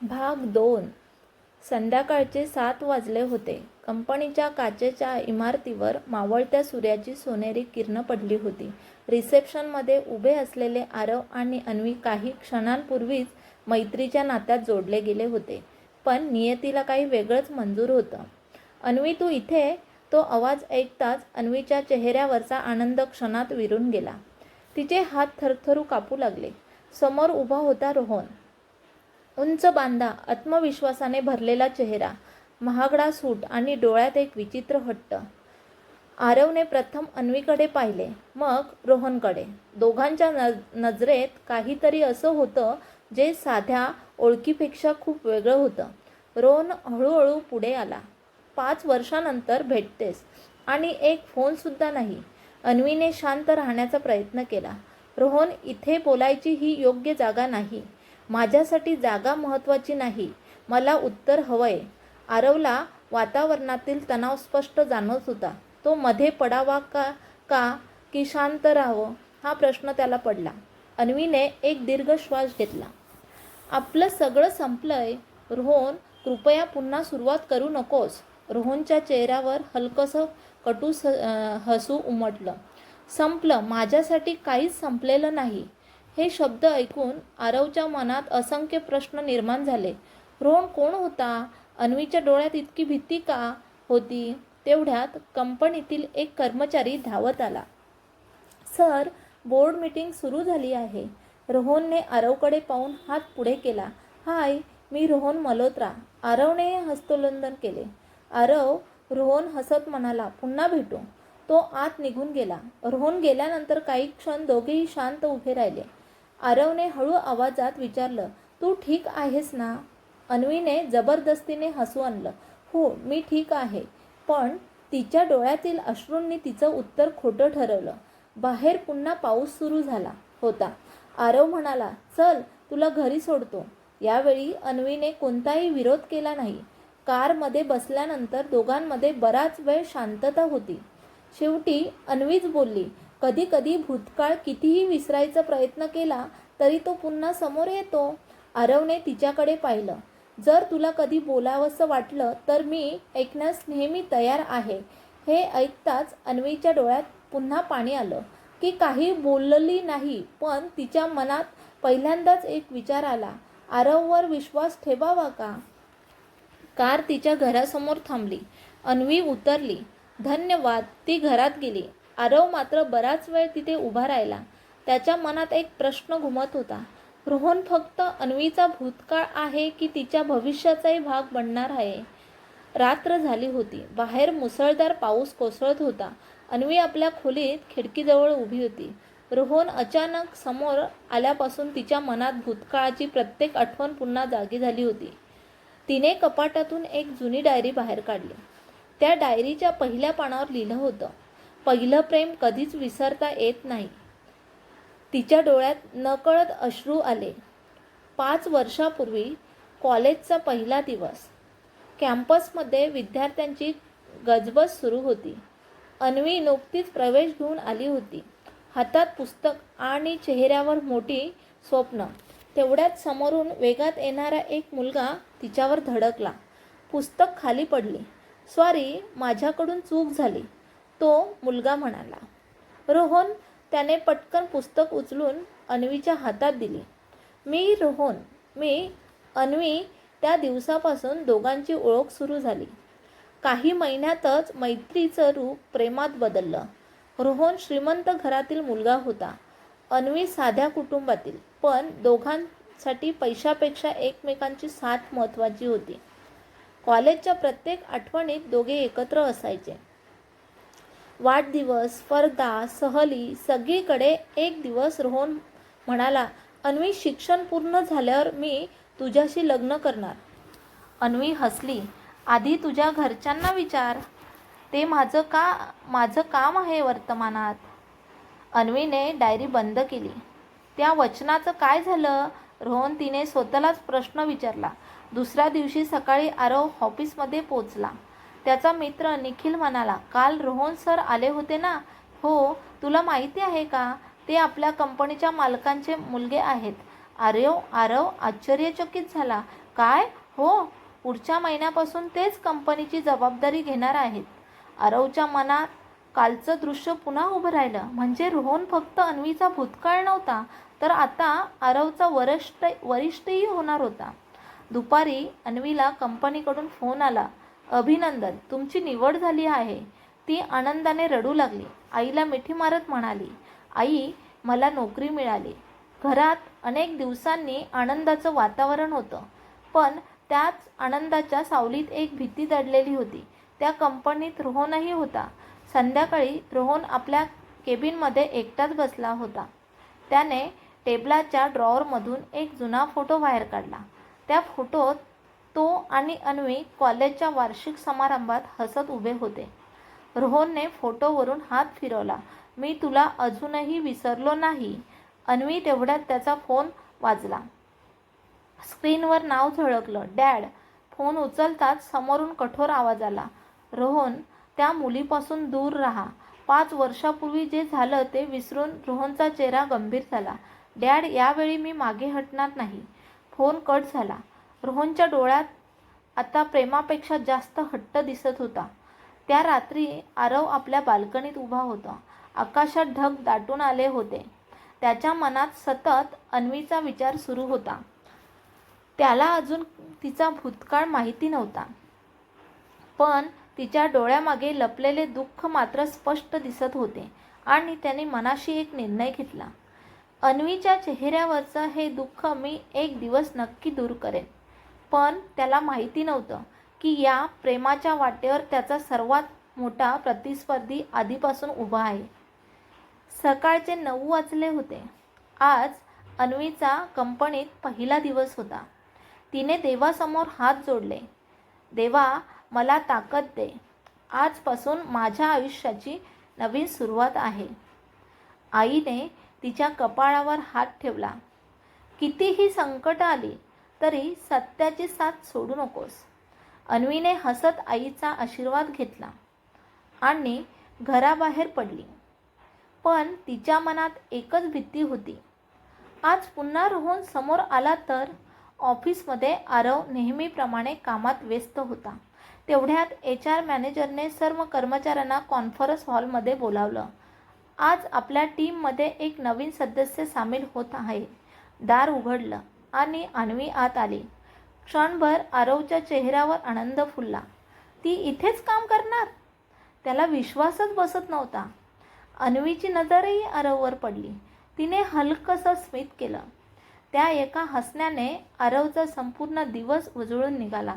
भाग 2. संध्याकाळचे 7 वाजले होते. कंपनीच्या काचेच्या इमारतीवर मावळत्या सूर्याची सोनेरी किरणं पडली होती. रिसेप्शनमध्ये उभे असलेले आरव आणि अन्वी काही क्षणांपूर्वीच मैत्रीच्या नात्यात जोडले गेले होते. पण नियतीला काही वेगळंच मंजूर होतं. अन्वी, तू इथे? तो आवाज ऐकताच अन्वीच्या चेहऱ्यावरचा आनंद क्षणात विरून गेला. तिचे हात थरथरू कापू लागले. समोर उभा होता रोहन. उंच बांधा, आत्मविश्वासाने भरलेला चेहरा, महागडा सूट आणि डोळ्यात एक विचित्र हट्ट. आरवने प्रथम अन्वीकडे पाहिले, मग रोहनकडे. दोघांच्या नजरेत काहीतरी असं होतं जे साध्या ओळखीपेक्षा खूप वेगळं होतं. रोहन हळूहळू पुढे आला. 5 वर्षांनंतर भेटतेस आणि एक फोनसुद्धा नाही. अन्वीने शांत राहण्याचा प्रयत्न केला. रोहन, इथे बोलायची ही योग्य जागा नाही. माझ्यासाठी जागा महत्त्वाची नाही, मला उत्तर हवंय. आरवला वातावरणातील तणाव स्पष्ट जाणवत होता. तो मध्ये पडावा का की शांत राहावं हा प्रश्न त्याला पडला. अन्वीने एक दीर्घ श्वास घेतला. आपलं सगळं संपलंय रोहन, कृपया पुन्हा सुरुवात करू नकोस. रोहनच्या चेहऱ्यावर हलकंसं कटू हसू उमटलं. संपलं? माझ्यासाठी काहीच संपलेलं नाही. हे शब्द ऐकून आरवच्या मनात असंख्य प्रश्न निर्माण झाले. रोहन कोण होता? अन्वीच्या डोळ्यात इतकी भीती का होती? तेवढ्यात कंपनीतील एक कर्मचारी धावत आला. सर, बोर्ड मीटिंग सुरू झाली आहे. रोहनने आरवकडे पाहून हात पुढे केला. हाय, मी रोहन मल्होत्रा. आरवने हस्तोलंघन केले. आरव, रोहन हसत म्हणाला, पुन्हा भेटू. तो आत निघून गेला. रोहन गेल्यानंतर काही क्षण दोघेही शांत उभे राहिले. आरवने हळू आवाजात विचारलं, तू ठीक आहेस ना? अन्वीने जबरदस्तीने हसू आणलं. हो, मी ठीक आहे. पण तिच्या डोळ्यातील अश्रूंनी तिचं उत्तर खोटं ठरवलं. बाहेर पुन्हा पाऊस सुरू झाला होता. आरव म्हणाला, चल, तुला घरी सोडतो. यावेळी अन्वीने कोणताही विरोध केला नाही. कारमध्ये बसल्यानंतर दोघांमध्ये बराच वेळ शांतता होती. शेवटी अन्वीच बोलली, कधी कधी भूतकाळ कितीही विसरायचा प्रयत्न केला तरी तो पुन्हा समोर येतो. आरवने तिच्याकडे पाहिलं. जर तुला कधी बोलावंसं वाटलं तर मी ऐकण्यास नेहमी तयार आहे. हे ऐकताच अन्वीच्या डोळ्यात पुन्हा पाणी आलं. की काही बोलली नाही, पण तिच्या मनात पहिल्यांदाच एक विचार आला, आरववर विश्वास ठेवावा का? कार तिच्या घरासमोर थांबली. अन्वी उतरली. धन्यवाद. ती घरात गेली. आरव मात्र बराच वेळ तिथे उभा राहिला. त्याच्या मनात एक प्रश्न घुमत होता. रोहन फक्त अन्वीचा भूतकाळ आहे की तिच्या भविष्याचाही भाग बनणार आहे? रात्र झाली होती. बाहेर मुसळधार पाऊस कोसळत होता. अन्वी आपल्या खोलीत खिडकीजवळ उभी होती. रोहन अचानक समोर आल्यापासून तिच्या मनात भूतकाळाची प्रत्येक आठवण पुन्हा जागी झाली होती. तिने कपाटातून एक जुनी डायरी बाहेर काढली. त्या डायरीच्या पहिल्या पानावर लिहिलं होतं, पहिलं प्रेम कधीच विसरता येत नाही. तिच्या डोळ्यात नकळत अश्रू आले. 5 वर्षापूर्वी कॉलेजचा पहिला दिवस. कॅम्पसमध्ये विद्यार्थ्यांची गजबज सुरू होती. अन्वी नुकतीच प्रवेश घेऊन आली होती. हातात पुस्तक आणि चेहऱ्यावर मोठी स्वप्न. तेवढ्यात समोरून वेगात येणारा एक मुलगा तिच्यावर धडकला. पुस्तक खाली पडली. सॉरी, माझ्याकडून चूक झाली, तो मुलगा म्हणाला. रोहन, त्याने पटकन पुस्तक उचलून अन्वीच्या हातात दिली. मी रोहन. अन्वी. त्या दिवसापासून दोघांची ओळख सुरू झाली. काही महिन्यातच मैत्रीचं रूप प्रेमात बदललं. रोहन श्रीमंत घरातील मुलगा होता. अन्वी साध्या कुटुंबातील. पण दोघांसाठी पैशापेक्षा एकमेकांची साथ महत्त्वाची होती. कॉलेजच्या प्रत्येक आठवणीत दोघे एकत्र असायचे. वाढदिवस, स्पर्धा, सहली, सगळीकडे. एक दिवस रोहन म्हणाला, अन्वी, शिक्षण पूर्ण झाल्यावर मी तुझ्याशी लग्न करणार. अन्वी हसली. आधी तुझ्या घरच्यांना विचार. ते माझं काम आहे वर्तमानात. अन्वीने डायरी बंद केली. त्या वचनाचं काय झालं? रोहन तिने स्वतःलाच प्रश्न विचारला. दुसऱ्या दिवशी सकाळी आरव ऑफिसमध्ये पोचला. त्याचा मित्र निखिल म्हणाला, काल रोहन सर आले होते ना? हो. तुला माहिती आहे का, ते आपल्या कंपनीच्या मालकांचे मुलगे आहेत. आरव आश्चर्यचकित झाला. काय? हो, पुढच्या महिन्यापासून तेच कंपनीची जबाबदारी घेणार आहेत. आरवच्या मनात कालचं दृश्य पुन्हा उभं राहिलं. म्हणजे रोहन फक्त अन्वीचा भूतकाळ नव्हता, तर आता आरवचा वरिष्ठही होणार होता. दुपारी अन्वीला कंपनीकडून फोन आला. अभिनंदन, तुमची निवड झाली आहे. ती आनंदाने रडू लागली. आईला मिठी मारत म्हणाली, आई, मला नोकरी मिळाली. घरात अनेक दिवसांनी आनंदाचं वातावरण होतं, पण त्याच आनंदाच्या सावलीत एक भीती दडलेली होती. त्या कंपनीत रोहनही होता. संध्याकाळी रोहन आपल्या केबिनमध्ये एकटाच बसला होता. त्याने टेबलाच्या ड्रॉवरमधून एक जुना फोटो बाहेर काढला. त्या फोटोत तो आणि अन्वी कॉलेजच्या वार्षिक समारंभात हसत उभे होते. रोहनने फोटोवरून हात फिरवला. मी तुला अजूनही विसरलो नाही. अन्वी तेवढ्यात त्याचा फोन वाजला. स्क्रीनवर नाव झळकलं, डॅड. फोन उचलताच समोरून कठोर आवाज आला, रोहन, त्या मुलीपासून दूर राहा. 5 वर्षापूर्वी जे झालं ते विसरून रोहनचा चेहरा गंभीर झाला. डॅड, यावेळी मी मागे हटणार नाही. फोन कट झाला. रोहनच्या डोळ्यात आता प्रेमापेक्षा जास्त हट्ट दिसत होता. त्या रात्री आरव आपल्या बाल्कनीत उभा होता. आकाशात ढग दाटून आले होते. त्याच्या मनात सतत अन्वीचा विचार सुरू होता. त्याला अजून तिचा भूतकाळ माहिती नव्हता, पण तिच्या डोळ्यामागे लपलेले दुःख मात्र स्पष्ट दिसत होते. आणि त्याने मनाशी एक निर्णय घेतला. अन्वीच्या चेहऱ्यावरचं हे दुःख मी एक दिवस नक्की दूर करेन. पण त्याला माहिती नव्हतं की या प्रेमाच्या वाटेवर त्याचा सर्वात मोठा प्रतिस्पर्धी आधीपासून उभा आहे. सकाळचे 9 वाजले होते. आज अन्वीचा कंपनीत पहिला दिवस होता. तिने देवासमोर हात जोडले. देवा, मला ताकद दे. आजपासून माझ्या आयुष्याची नवीन सुरुवात आहे. आईने तिच्या कपाळावर हात ठेवला. कितीही संकट आली तरी सत्याची साथ सोडू नकोस. अन्वीने हसत आईचा आशीर्वाद घेतला आणि घराबाहेर पडली. पण तिच्या मनात एकच भीती होती. आज पुन्हा रोहन समोर आला तर? ऑफिसमध्ये आरव नेहमीप्रमाणे कामात व्यस्त होता. तेवढ्यात HR मॅनेजरने सर्व कर्मचाऱ्यांना कॉन्फरन्स हॉलमध्ये बोलावलं. आज आपल्या टीममध्ये एक नवीन सदस्य सामील होत आहे. दार उघडलं आणि अन्वी आत आली. क्षणभर आरवच्या चेहऱ्यावर आनंद फुलला. ती इथेच काम करणार? त्याला विश्वासच बसत नव्हता. अन्वीची नजरही आरववर पडली. तिने हलकंसं स्मित केलं. त्या एका हसण्याने आरवचा संपूर्ण दिवस उजळून निघाला.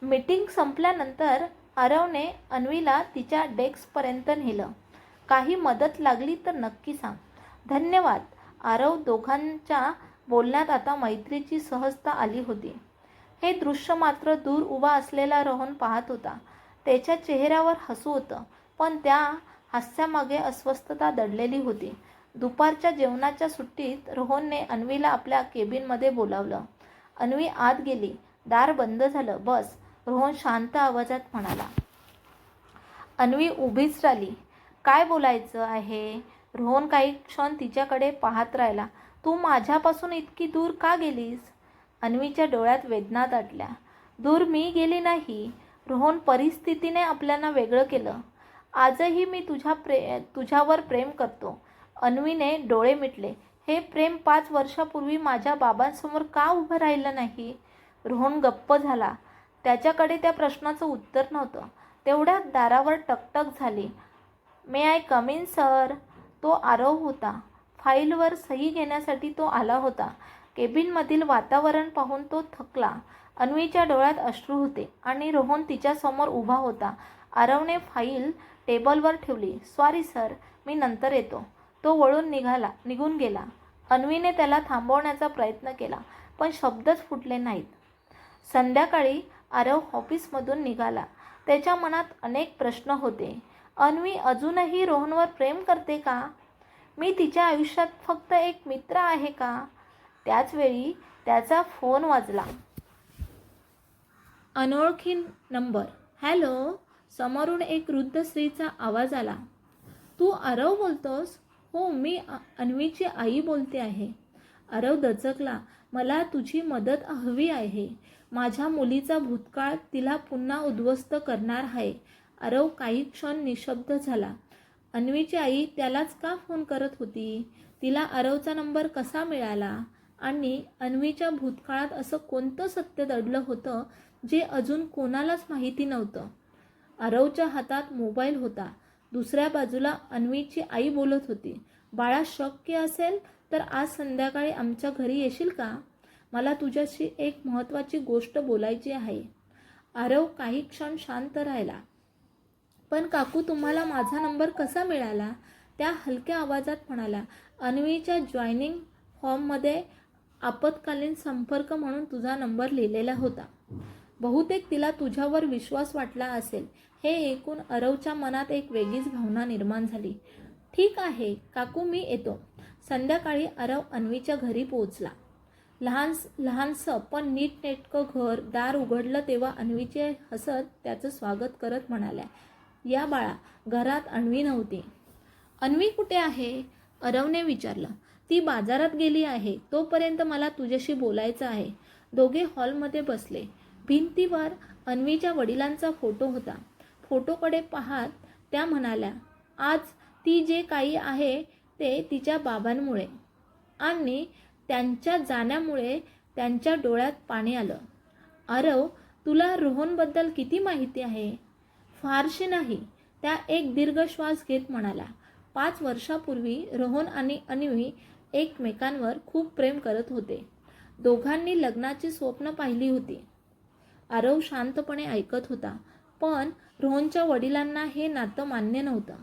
मीटिंग संपल्यानंतर आरवने अन्वीला तिच्या डेस्कपर्यंत नेलं. काही मदत लागली तर नक्की सांग. धन्यवाद. आरव दोघांच्या बोलण्यात आता मैत्रीची सहजता आली होती. हे दृश्य मात्र दूर उभा असलेला रोहन पाहत होता. त्याच्या चेहऱ्यावर हसू होतं, पण त्या हास्यामागे अस्वस्थता दडलेली होती. दुपारच्या जेवणाच्या सुट्टीत रोहनने अन्वीला आपल्या केबिनमध्ये बोलावलं. अन्वी आत गेली. दार बंद झालं. बस, रोहन शांत आवाजात म्हणाला. अन्वी उभीच राहिली. काय बोलायचं आहे? रोहन काही क्षण तिच्याकडे पाहत राहिला. तू माझ्यापासून इतकी दूर का गेलीस? अन्वीच्या डोळ्यात वेदना दाटल्या. दूर मी गेली नाही रोहन, परिस्थितीने आपल्याला वेगळं केलं. आजही मी तुझ्यावर प्रेम करतो. अन्वीने डोळे मिटले. हे प्रेम 5 वर्षापूर्वी माझ्या बाबांसमोर का उभं राहिलं नाही? रोहन गप्प झाला. त्याच्याकडे त्या प्रश्नाचं उत्तर नव्हतं. तेवढ्यात दारावर टकटक झाली. मे आय कम इन सर? तो आरव होता. फाईलवर सही घेण्यासाठी तो आला होता. केबिनमधील वातावरण पाहून तो थकला. अन्वीच्या डोळ्यात अश्रू होते आणि रोहन तिच्यासमोर उभा होता. आरवने फाईल टेबलवर ठेवली. सॉरी सर, मी नंतर येतो. तो निघून गेला. अन्वीने त्याला थांबवण्याचा प्रयत्न केला, पण शब्दच फुटले नाहीत. संध्याकाळी आरव ऑफिसमधून निघाला. त्याच्या मनात अनेक प्रश्न होते. अन्वी अजूनही रोहनवर प्रेम करते का? मी तिच्या आयुष्यात फक्त एक मित्र आहे का? त्याचवेळी त्याचा फोन वाजला. अनोळखी नंबर. हॅलो. समोरून एक वृद्ध स्त्रीचा आवाज आला. तू आरव बोलतोस? हो, मी अन्वीची आई बोलते आहे. आरव दचकला. मला तुझी मदत हवी आहे. माझ्या मुलीचा भूतकाळ तिला पुन्हा उद्ध्वस्त करणार आहे. आरव काही क्षण निशब्द झाला. अन्वीची आई त्यालाच का फोन करत होती? तिला आरवचा नंबर कसा मिळाला? आणि अन्वीच्या भूतकाळात असं कोणतं सत्य दडलं होतं जे अजून कोणालाच माहिती नव्हतं? आरवच्या हातात मोबाईल होता. दुसऱ्या बाजूला अन्वीची आई बोलत होती. बाळा, शक्य असेल तर आज संध्याकाळी आमच्या घरी येशील का? मला तुझ्याशी एक महत्त्वाची गोष्ट बोलायची आहे. आरव काही क्षण शांत राहिला. पण काकू, तुम्हाला माझा नंबर कसा मिळाला? त्या हलक्या आवाजात म्हणाला. अन्वीच्या जॉईनिंग फॉर्ममध्ये आपत्कालीन संपर्क म्हणून तुझा नंबर लिहिलेला होता. बहुतेक तिला तुझ्यावर विश्वास वाटला असेल. हे ऐकून आरवच्या मनात एक वेगळीच भावना निर्माण झाली. ठीक आहे काकू, मी येतो. संध्याकाळी आरव अन्वीच्या घरी पोहोचला. लहानसं पण नीटनेटकं घर. दार उघडलं तेव्हा अन्वीचे हसत त्याचं स्वागत करत म्हणाल्या, या बाळा. घरात अन्वी नव्हती. अन्वी कुठे आहे? आरवने विचारलं. ती बाजारात गेली आहे. तोपर्यंत मला तुझ्याशी बोलायचं आहे. दोघे हॉलमध्ये बसले. भिंतीवर अन्वीच्या वडिलांचा फोटो होता. फोटोकडे पाहत त्या म्हणाल्या, आज ती जे काही आहे ते तिच्या बाबांमुळे, आणि त्यांच्या जाण्यामुळे त्यांच्या डोळ्यात पाणी आलं. आरव, तुला रोहनबद्दल किती माहिती आहे? फारशी नाही. त्या एक दीर्घ श्वास घेत म्हणाला. 5 वर्षापूर्वी रोहन आणि अन्वी एकमेकांवर खूप प्रेम करत होते. दोघांनी लग्नाची स्वप्न पाहिली होती. आरव शांतपणे ऐकत होता. पण रोहनच्या वडिलांना हे नातं मान्य नव्हतं.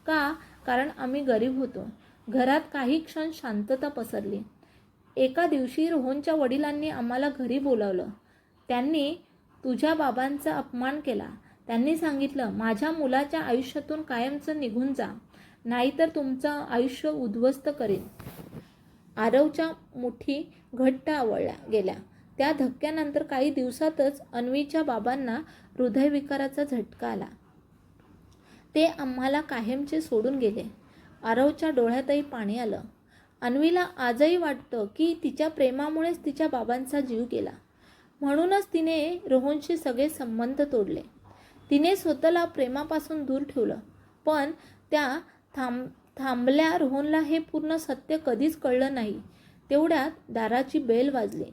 का? कारण आम्ही गरीब होतो. घरात काही क्षण शांतता पसरली. एका दिवशी रोहनच्या वडिलांनी आम्हाला घरी बोलावलं. त्यांनी तुझ्या बाबांचा अपमान केला. त्यांनी सांगितलं, माझ्या मुलाच्या आयुष्यातून कायमचं निघून जा, नाहीतर तुमचं आयुष्य उद्ध्वस्त करेन. आरवच्या मुठी घट्ट आवळल्या गेल्या. त्या धक्क्यानंतर काही दिवसातच अन्वीच्या बाबांना हृदयविकाराचा झटका आला. ते आम्हाला कायमचे सोडून गेले. आरवच्या डोळ्यातही पाणी आलं. अन्वीला आजही वाटतं की तिच्या प्रेमामुळेच तिच्या बाबांचा जीव गेला. म्हणूनच तिने रोहनशी सगळे संबंध तोडले. तिने स्वतःला प्रेमापासून दूर ठेवलं. पण त्या थांबल्या. रोहनला हे पूर्ण सत्य कधीच कळलं नाही. तेवढ्यात दाराची बेल वाजली.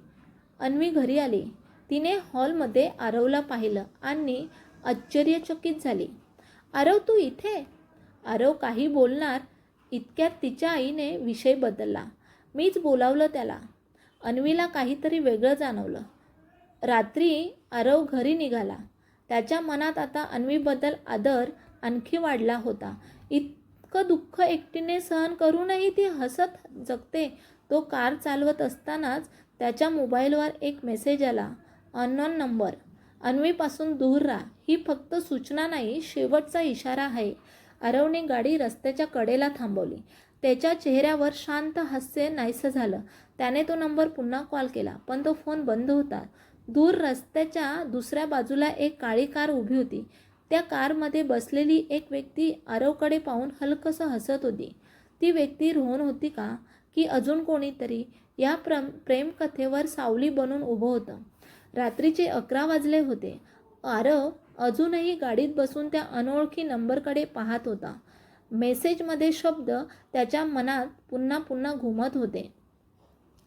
अन्वी घरी आली. तिने हॉलमध्ये आरवला पाहिलं आणि आश्चर्यचकित झाली. आरव, तू इथे? आरव काही बोलणार इतक्यात तिच्या आईने विषय बदलला. मीच बोलावलं त्याला. अन्वीला काहीतरी वेगळं जाणवलं. रात्री आरव घरी निघाला. त्याच्या मनात आता अन्वीबद्दल आदर आणखी वाढला होता. इतकं दुःख एकटीने सहन करूनही ती हसत जगते. तो कार चालवत असतानाच त्याच्या मोबाईलवर एक मेसेज आला. Unknown number. अन्वीपासून दूर राहा. ही फक्त सूचना नाही, शेवटचा इशारा आहे. आरवने गाडी रस्त्याच्या कडेला थांबवली. त्याच्या चेहऱ्यावर शांत हास्य नाहीसं झालं. त्याने तो नंबर पुन्हा कॉल केला, पण तो फोन बंद होता. दूर रस्त्याच्या दुसऱ्या बाजूला एक काळी कार उभी होती. त्या कारमध्ये बसलेली एक व्यक्ती आरवकडे पाहून हलकंसं हसत होती. ती व्यक्ती रोहन होती का, की अजून कोणीतरी? या प्रेमकथेवर सावली बनून उभं होतं. रात्रीचे 11 वाजले होते. आरव अजूनही गाडीत बसून त्या अनोळखी नंबरकडे पाहत होता. मेसेजमध्ये शब्द त्याच्या मनात पुन्हा पुन्हा घुमत होते.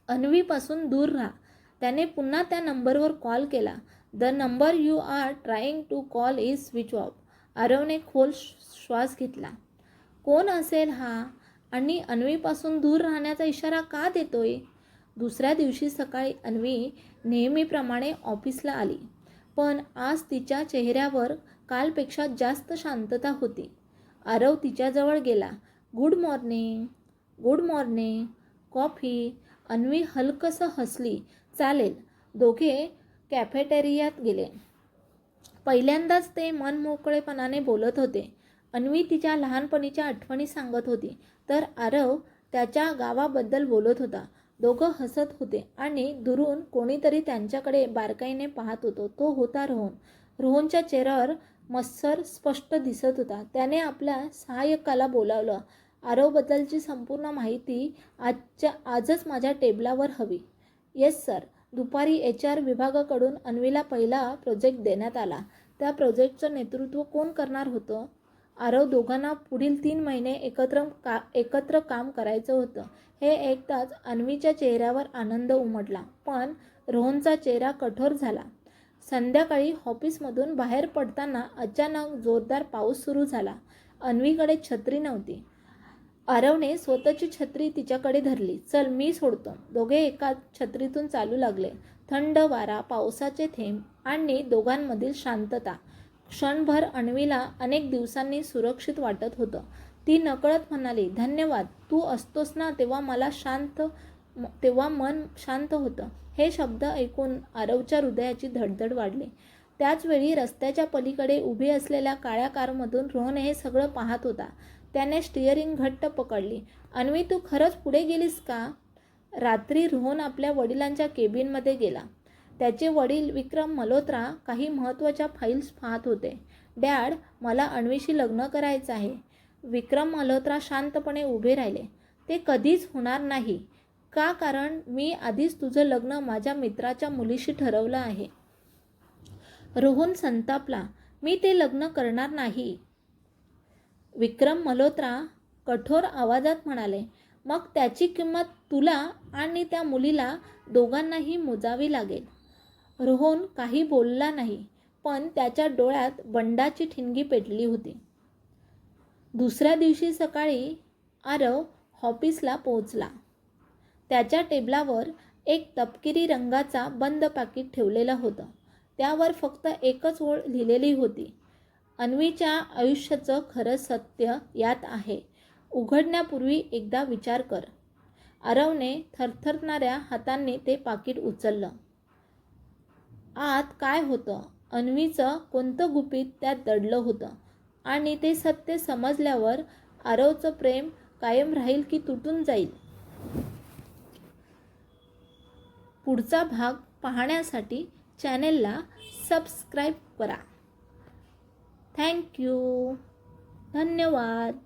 अन्वीपासून दूर राहा. त्याने पुन्हा त्या नंबरवर कॉल केला. The number you are trying to call is switch off. आरवने खोल श्वास घेतला. कोण असेल हा? आणि अन्वीपासून दूर राहण्याचा इशारा का देतोय? दुसऱ्या दिवशी सकाळी अन्वी नेहमीप्रमाणे ऑफिसला आली. पण आज तिच्या चेहऱ्यावर कालपेक्षा जास्त शांतता होती. आरव तिच्याजवळ गेला. Good morning. Good morning. Coffee? Anvi हलकंसं हसली. चालेल. दोघे कॅफेटेरियात गेले. पहिल्यांदाच ते मनमोकळेपणाने बोलत होते. अन्वी तिच्या लहानपणीच्या आठवणी सांगत होती, तर आरव त्याच्या गावाबद्दल बोलत होता. दोघं हसत होते आणि दुरून कोणीतरी त्यांच्याकडे बारकाईने पाहत होतं. तो होता रोहन. रोहनच्या चेहऱ्यावर मत्सर स्पष्ट दिसत होता. त्याने आपल्या सहाय्यकाला बोलावलं. आरवबद्दलची संपूर्ण माहिती आजच माझ्या टेबलावर हवी. Yes sir. दुपारी HR विभागाकडून अन्वीला पहिला प्रोजेक्ट देण्यात आला. त्या प्रोजेक्टचं नेतृत्व कोण करणार होतं? आरव दोघांना पुढील 3 महिने एकत्र काम करायचं होतं. हे ऐकताच अन्वीच्या चेहऱ्यावर आनंद उमटला, पण रोहनचा चेहरा कठोर झाला. संध्याकाळी ऑफिसमधून बाहेर पडताना अचानक जोरदार पाऊस सुरू झाला. अन्वीकडे छत्री नव्हती. आरवने स्वतःची छत्री तिच्याकडे धरली. चल मी सोडतो. दोघे एकाच छत्रीतून चालू लागले. थंड वारा, पावसाचे थेंब आणि दोघांमधील शांतता क्षणभर अन्वीला अनेक दिवसांनी सुरक्षित वाटत होतं. ती नकळत म्हणाली, धन्यवाद. तू असतोस ना तेव्हा मन शांत होतं. हे शब्द ऐकून आरवच्या हृदयाची धडधड वाढली. त्याचवेळी रस्त्याच्या पलीकडे उभी असलेल्या काळ्या कारमधून रोहन हे सगळं पाहत होता. त्याने स्टिअरिंग घट्ट पकडली. अन्वी, तू खरंच पुढे गेलीस का? रात्री रोहन आपल्या वडिलांच्या केबिनमध्ये गेला. त्याचे वडील विक्रम मल्होत्रा काही महत्त्वाच्या फाईल्स पाहत होते. डॅड, मला अन्वीशी लग्न करायचं आहे. विक्रम मल्होत्रा शांतपणे उभे राहिले. ते कधीच होणार नाही. का? कारण मी आधीच तुझं लग्न माझ्या मित्राच्या मुलीशी ठरवलं आहे. रोहन संतापला. मी ते लग्न करणार नाही. विक्रम मल्होत्रा कठोर आवाजात म्हणाले. मग त्याची किंमत तुला आणि त्या मुलीला दोघांनाही मोजावी लागेल. रोहन काही बोलला नाही, पण त्याच्या डोळ्यात बंडाची ठिणगी पेटली होती. दुसऱ्या दिवशी सकाळी आरव ऑफिसला पोहोचला. त्याच्या टेबलावर एक तपकिरी रंगाचा बंद पाकीट ठेवलेलं होतं. त्यावर फक्त एकच ओळ लिहिलेली होती, अन्वीच्या आयुष्याचं खरं सत्य यात आहे. उघडण्यापूर्वी एकदा विचार कर. आरवने थरथरणाऱ्या हातांनी ते पाकीट उचललं. आत काय होतं? अन्वीचं कोणतं गुपित त्यात दडलं होतं? आणि ते सत्य समजल्यावर आरवचं प्रेम कायम राहील की तुटून जाईल? पुढचा भाग पाहण्यासाठी चॅनेलला सबस्क्राईब करा. थँक्यू. धन्यवाद.